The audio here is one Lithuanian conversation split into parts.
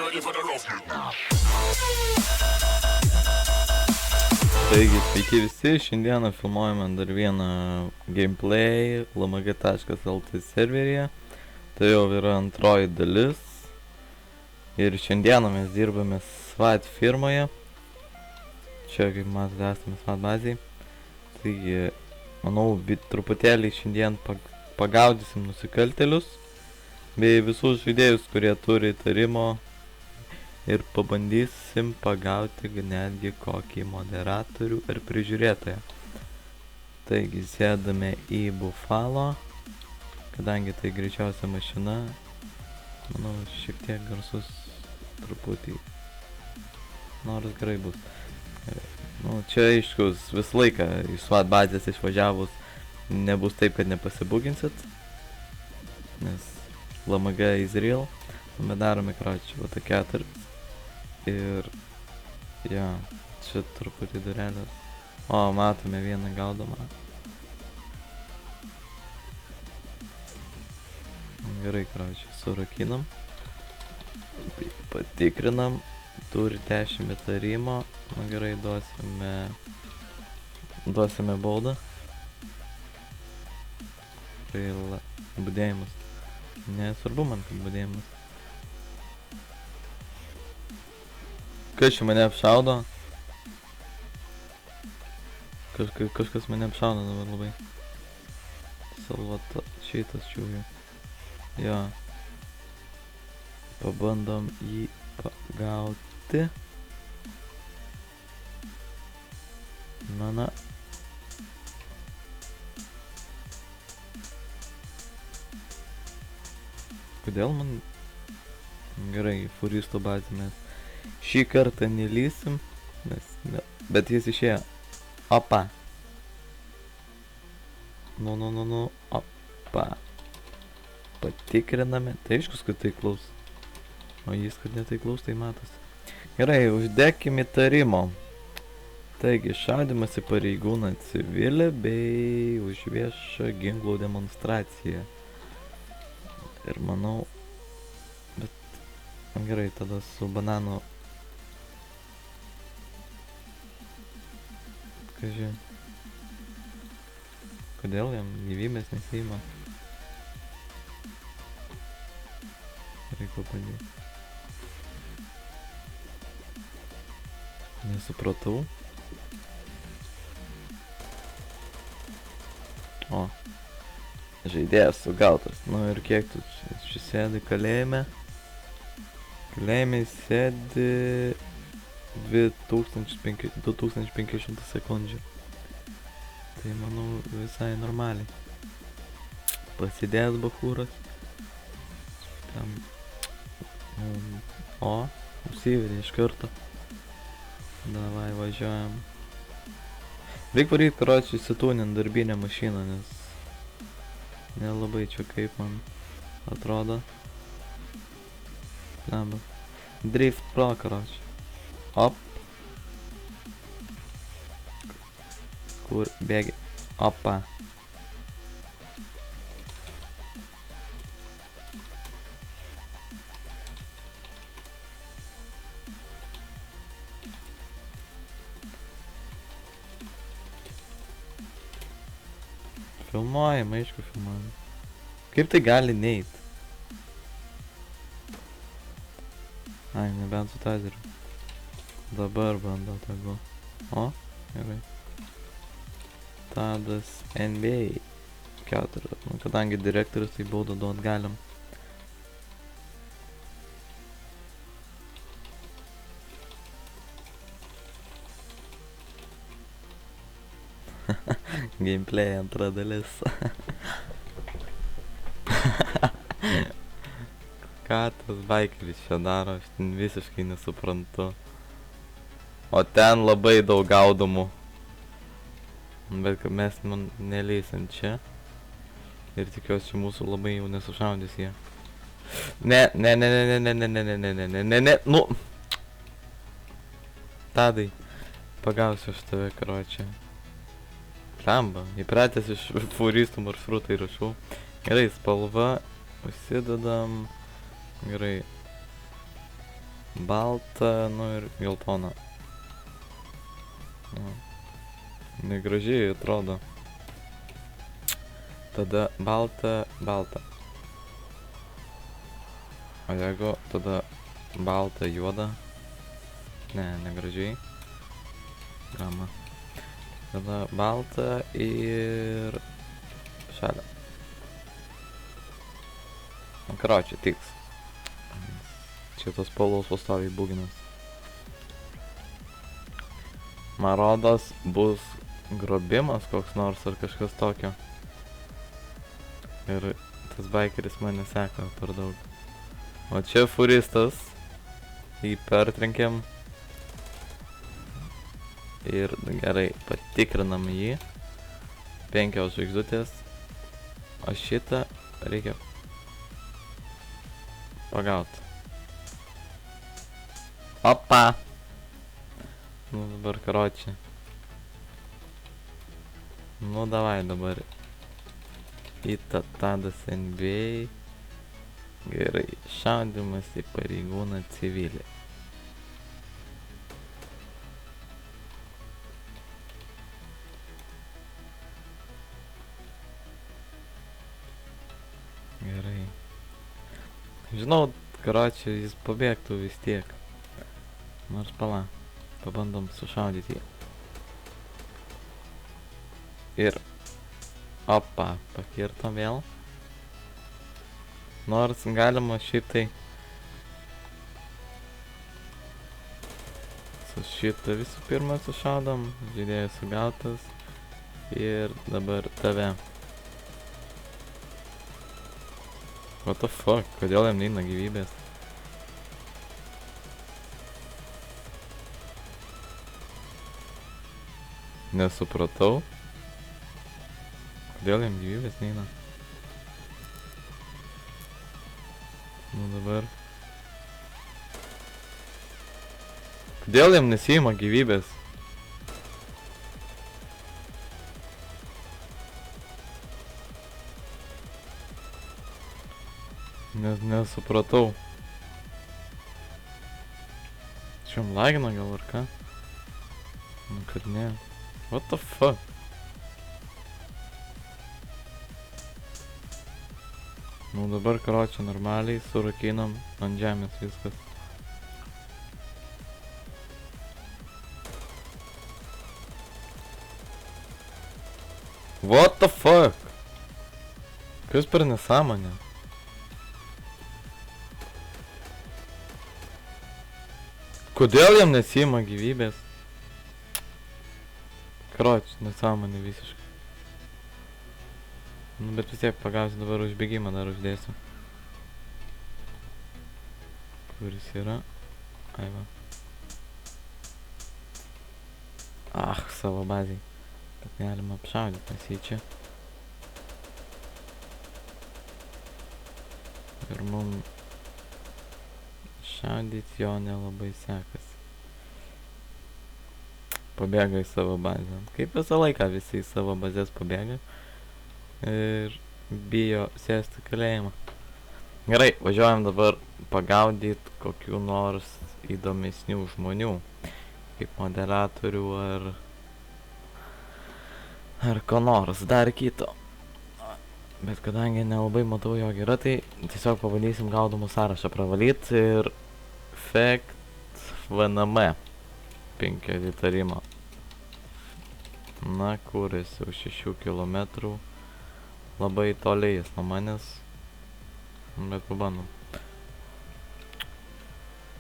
Taigi, sveiki visi, šiandieną filmuojame dar vieną gameplay lmg.lt serveryje. Tai jau yra antroji dalis. Ir šiandieną mes dirbame SWAT firmoje. Čia, kaip matote, esame SWAT bazėje. Taigi, manau, truputėlį šiandien pagaudysim nusikaltėlius bei visus žaidėjus, kurie turi įtarimo. Ir pabandysim pagauti netgi kokį moderatorių ar prižiūrėtoją. Taigi sėdame į Buffalo, kadangi tai greičiausia mašina. Manau, šiek tiek garsus truputį, nors gerai bus. Nu, čia aiškus, visą laiką į SWAT bazės išvažiavus nebus taip, kad nepasibuginsit, nes LMG is real. Bet darome kročių, va tokia tarp. Ir ja, čia truputį durelės. O, matome vieną gaudomą. Gerai, kročių, surakinam. Patikrinam. Turi 10 įtarimo. Nu gerai, duosime baudą. Tai budėjimas. Nesvarbu man, kad budėjimas. Kas čia mane apšaudo? Kažkas mane apšaudo dabar labai. Salvata, šitas čiūviu. Jo. Pabandom jį pagauti. Na. Kodėl man? Gerai, furistų bazė mes šį kartą nelysim, bet jis išėjo. Opa. Nu, opa. Patikriname. Tai aiškus, kad tai klaus. O jis, kad netaiklaus, tai matosi. Gerai, uždekim įtarimo. Taigi, šaudimas į pareigūną civilį bei už viešą ginklų demonstraciją. Ir manau, bet gerai, tada su bananu. Kažin. Kodėl jam gyvybės nesiima? Reikia padėti. Nesupratau. O. Žaidėjas sugautas. Nu ir kiek tu čia sėdi kalėjime? Kalėjime sėdi 2500 sekundžių. Tai manau visai normaliai. Pasidėjęs bachūras. Tam. O, užsivedė iš karto. Davai, važiuojam. Reik varyt, karočiui, įsitūnint darbinę mašiną, nes nelabai čia kaip man atrodo. Lemba. Drift Pro, karočiui. Op. Kur bėgi? Opa. Filmuojam, aišku, filmuojam. Kaip tai gali neit? Ai, nebent su tazeriu. Dabar bandau tegu. O, gerai. Tadas NBA 4. Nu, kadangi direktorius, tai baudą duot galim. Gameplay antra dalis. Ką tas baikeris čia daro, aš ten visiškai nesuprantu. O ten labai daug gaudomų. Bet mes neleisim čia. Ir tikiuosi, čia mūsų labai jau nesušaudys jie. Ne, nu. Tadai, pagausiu aš tave, karočią. Lemba, įpratęs iš furistų maršrutai rašau. Gerai, spalva, užsidedam. Gerai. balta, nu ir geltona. Nu, negražiai atrodo. Tada balta, balta. O jeigu tada balta, juoda. Ne, negražiai. Gama. Tada balta ir šalia. Nu, karočią, tiks. Čia tos spalvos pastoviai būginas. Man rodos bus grobimas koks nors ar kažkas tokio. Ir tas baikeris mane seka per daug. O čia furistas. Jį pertrenkėm. Ir gerai, patikrinam jį. 5 žvaigždutės. O šitą reikia pagaut. Opa! Nu dabar karočią. Nu davai dabar. Į tadas NBA. Gerai, šaudymas į pareigūną civilį. Gerai. Žinau, karočią jis pabėgtų vis tiek. Nors pala. Pabandom sušaudyti jį. Ir opa, pakirtom vėl. Nors galima šiaip tai su šitą visų pirma sušaudom. Žaidėjas sugautas. Ir dabar tave. What the fuck? Kodėl jam neina gyvybės? Nesupratau. Kodėl jam gyvybės neina? Nu dabar. Kodėl jam nesiima gyvybės? Nesupratau. Čia jam lagina gal ar ką? Nu kad ne. What the fuck? Nu dabar karočią normaliai surakinam ant žemės viskas. What the fuck? Kas per nesąmonė? Kodėl jam nesiima gyvybės? Karočią, nesąmonė visiškai. Nu, bet vis tiek pagausiu dabar užbėgimą dar uždėsiu. Kuris yra? Ai va. Ah, savo bazėj. Bet galima apšaudyti, nes jį čia. Ir mum šaudyti jo nelabai sekasi. Pabėga į savo bazę. Kaip visą laiką visi į savo bazės pabėga. Ir bijo sėsti kalėjimą. Gerai, važiuojam dabar pagaudyti kokių nors įdomesnių žmonių. Kaip moderatorių ar ko nors dar kito. Bet kadangi nelabai matau jo yra, tai tiesiog pabandysim gaudomų sąrašą pravalyti ir Fact VNM 5 įtarimo. Na, kur esi už 6 kilometrų. Labai toliai jis nuo manęs. Bet pabandom.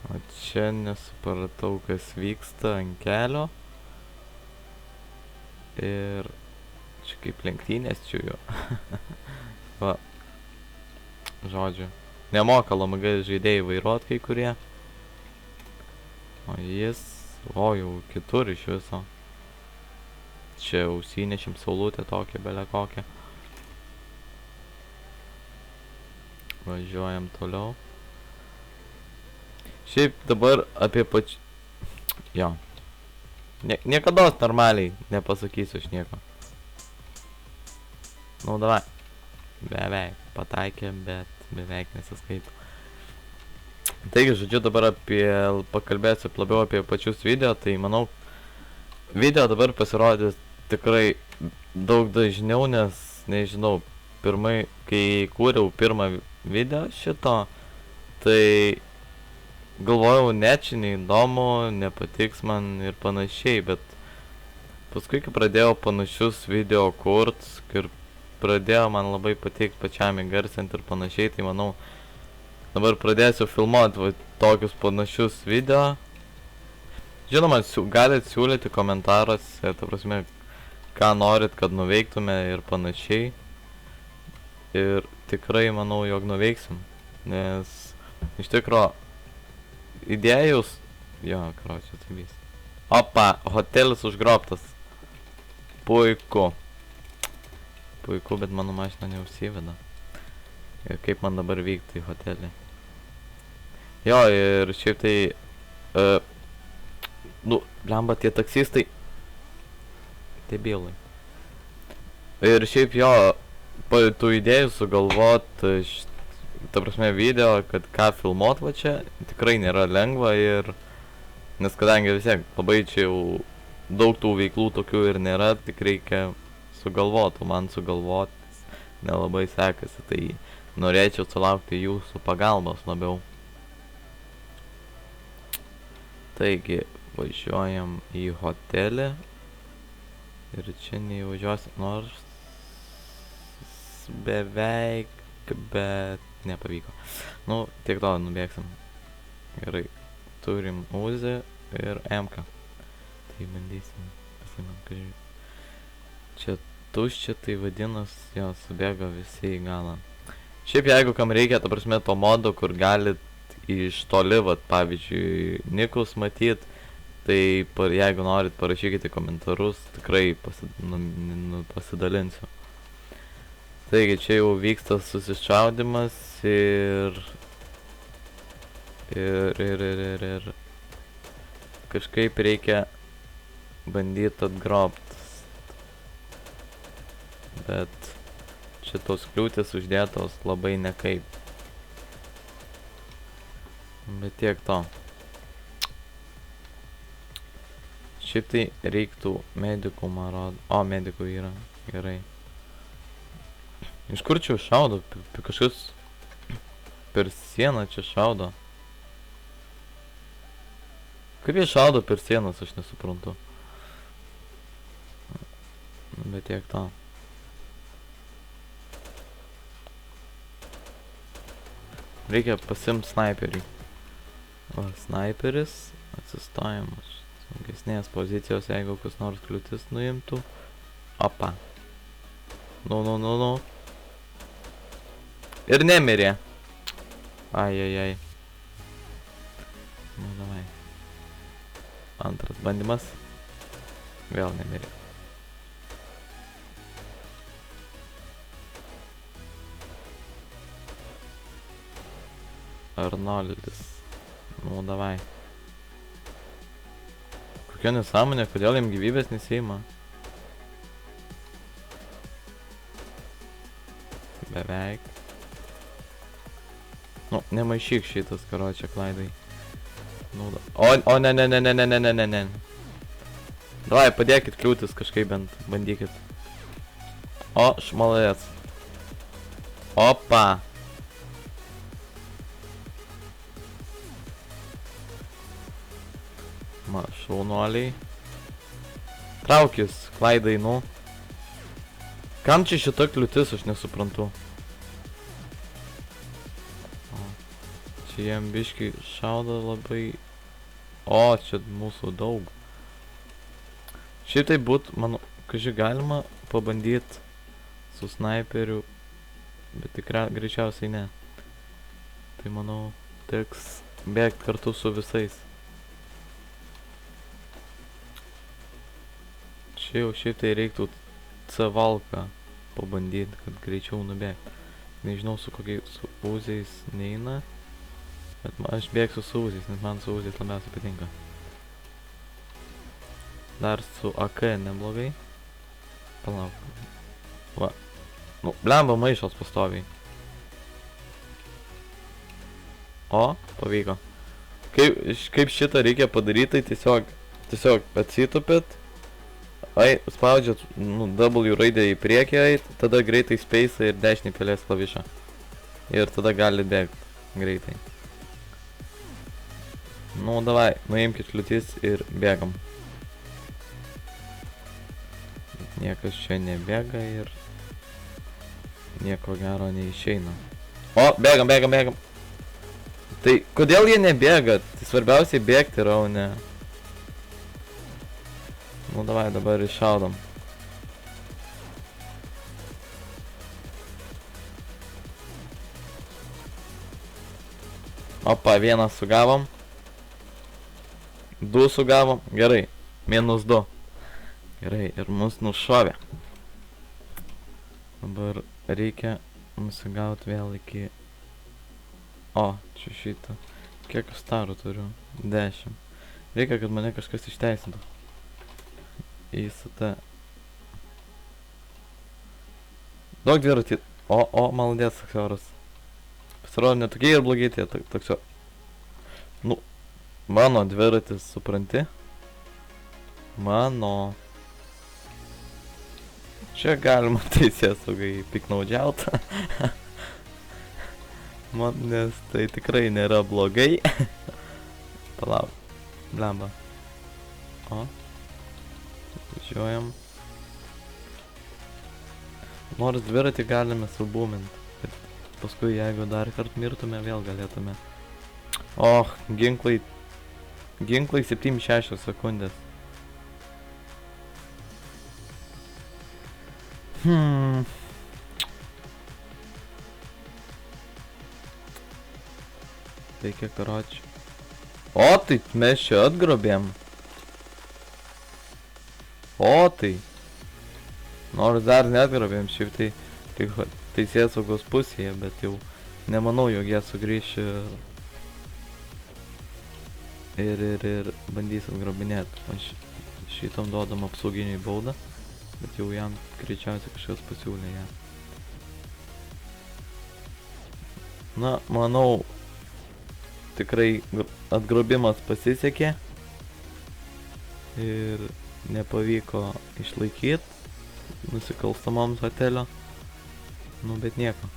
O čia nesupratau, kas vyksta ant kelio. Ir čia kaip lenktynės čiuju. Va. Žodžiu. Nemoka LMG žaidėjai vairuot kai kurie. O jis... O jau kitur iš viso. Čia ausinešim saulutę tokią belę kokią. Važiuojam toliau. Šiaip dabar apie Jo. Niekados normaliai nepasakysiu aš nieko. Nu davai. Beveik pataikė, bet beveik nesiskaito. Taigi, žodžiu, dabar pakalbėsiu labiau apie pačius video, tai manau, video dabar pasirodys tikrai daug dažniau, nes, nežinau, kai kūriau pirmą video šito, tai galvojau, čia neįdomu, nepatiks man ir panašiai, bet paskui, kai pradėjau panašius video kurt ir pradėjo man labai patikti pačiam įgarsinti ir panašiai, tai manau, dabar pradėsiu filmuoti tokius panašius video. Žinoma, galit siūlyti komentaruose, ta prasme, ką norit, kad nuveiktume ir panašiai. Ir tikrai manau, jog nuveiksim, nes iš tikro idėjus... Jo, karočią, tai vis. Opa, hotelis užgrobtas. Puiku. Puiku, bet mano mašina neužsiveda. Ir kaip man dabar vykti į hotelį. Jo, ir šiaip tai... blemba, tie taksistai. Debilai. Ir šiaip jo, tų idėjų sugalvot, ta prasme, video, kad ką filmuot va čia, tikrai nėra lengva ir... Nes kadangi vis tiek labai čia jau daug tų veiklų tokių ir nėra, tik reikia sugalvot, o man sugalvot nelabai sekasi, tai norėčiau sulaukti jūsų pagalbos labiau. Taigi, važiuojam į hotelį ir čia neįvažiuosim, nors beveik, bet nepavyko. Nu, tiek to nubėgsim. Gerai, turim Uzi ir MK. Tai bandysim pasimant, kad čia tuščia, tai vadinas, jo, subėgo visi į galą. Šiaip jeigu kam reikia, ta prasme, to modo, kur galit iš toli, vat, pavyzdžiui, nikus matyt, tai jeigu norit, parašykite komentarus, tikrai pasidalinsiu. Taigi, čia jau vyksta susišaudimas ir kažkaip reikia bandyti atgrobti. Bet šitos kliūtis uždėtos labai nekaip. Bet tiek to. Šiaip tai reiktų medikų, man rodo. O, medikų yra. Gerai. Iš kur čia šaudo? Kažkas per sieną čia šaudo. Kaip jie šaudo per sienas, aš nesuprantu. Bet tiek to. Reikia pasimti snaiperį. O, snaiperis atsistojimas. Saugesnės pozicijos, jeigu kas nors kliūtis nuimtų. Opa. Nu. Ir nemirė. Ai. Nu, davai. Antras bandymas. Vėl nemirė. Arnoldis. Nu, davai. Kokia nesąmonė, kodėl jam gyvybės nesiima? Beveik. Nu, nemaišyk šitas, karočią, klaidai. Nu, o, ne. Davai, padėkit kliūtis kažkaip bent, bandykit. O, šmalės. Opa. Ma, šaunuoliai. Traukis, klaidai, nu. Kam čia šita kliūtis, aš nesuprantu. Jiem biškai šaudo labai... O, čia mūsų daug. Šitai būt, manau, kažkai galima pabandyti su snaiperiu, bet tikrai greičiausiai ne. Tai manau, teks bėgti kartu su visais. Čia jau šitai reiktų C-valką pabandyti, kad greičiau nubėgti. Nežinau, su kokiais Uziais neina. Bet aš bėgsiu su Uziais, nes man su Uziais labiausiai patinka. Dar su AK neblogai. Palauk. Va. Nu, blemba maišos pastoviai. O, pavyko. Kaip šitą reikia padaryti, tai tiesiog atsitupit, spaudžiat W raidę į priekį eit, tada greitai space ir dešinį pelės klavišą. Ir tada gali bėgti greitai. Nu, davai, nuimkit kliūtis ir bėgam. Niekas čia nebėga ir nieko gero neišeina. O, bėgam. Tai kodėl jie nebėga? Tai svarbiausiai bėgti yra, o ne. Nu, davai, dabar iššaudom. Opa, vieną sugavom. 2 sugavom. Gerai. -2. Gerai, ir mus nušovė. Dabar reikia nusigauti vėl iki... O, čia šitą. Kiek starų turiu? 10. Reikia, kad mane kažkas išteisintų. Įsata. Daug dviratį. O, maladės, aksioras. Pasirodo, netokie ir blogai tie taksio. Nu, mano dviratis, supranti? Mano. Čia galima teisėsaugai piknaudžiaut. Nes tai tikrai nėra blogai. Palauk. Blemba. O. Važiuojam. Nors dviratį galime subūminti. Bet paskui, jeigu dar kart mirtume, vėl galėtume. Och, ginklai 7-6 sekundės. Reikia karočių. O, tai mes čia atgrobėm. O, tai. Nors dar neatgrobėm, šiaip tai teisėsaugos pusėje, bet jau nemanau, jog jie sugrįš ir bandys atgrobinėti. Aš šitam duodam apsauginiai baudą, bet jau jam greičiausiai kažkas pasiūlė ją. Na, manau, tikrai atgrobimas pasisekė ir nepavyko išlaikyti nusikalstamoms hotelio. Nu, bet nieko.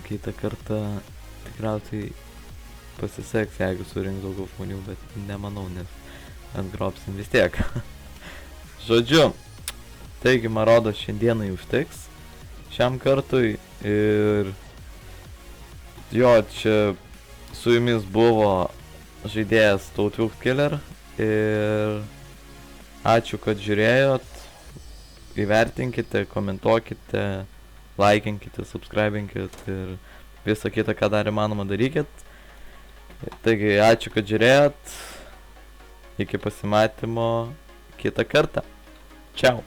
Kitą kartą tikriausiai pasiseks, jeigu surinks daugiau žmonių, bet nemanau, nes atgrobsim vis tiek. Žodžiu, taigi, man rodo, šiandienai užteks šiam kartui ir jo, čia su jumis buvo žaidėjas Tautvilk Killer ir ačiū, kad žiūrėjot, įvertinkite, komentuokite, laikinkite, subscribinkit ir visą kitą, ką dar įmanoma darykit. Taigi, ačiū, kad žiūrėjot, iki pasimatymo kitą kartą. Čiau.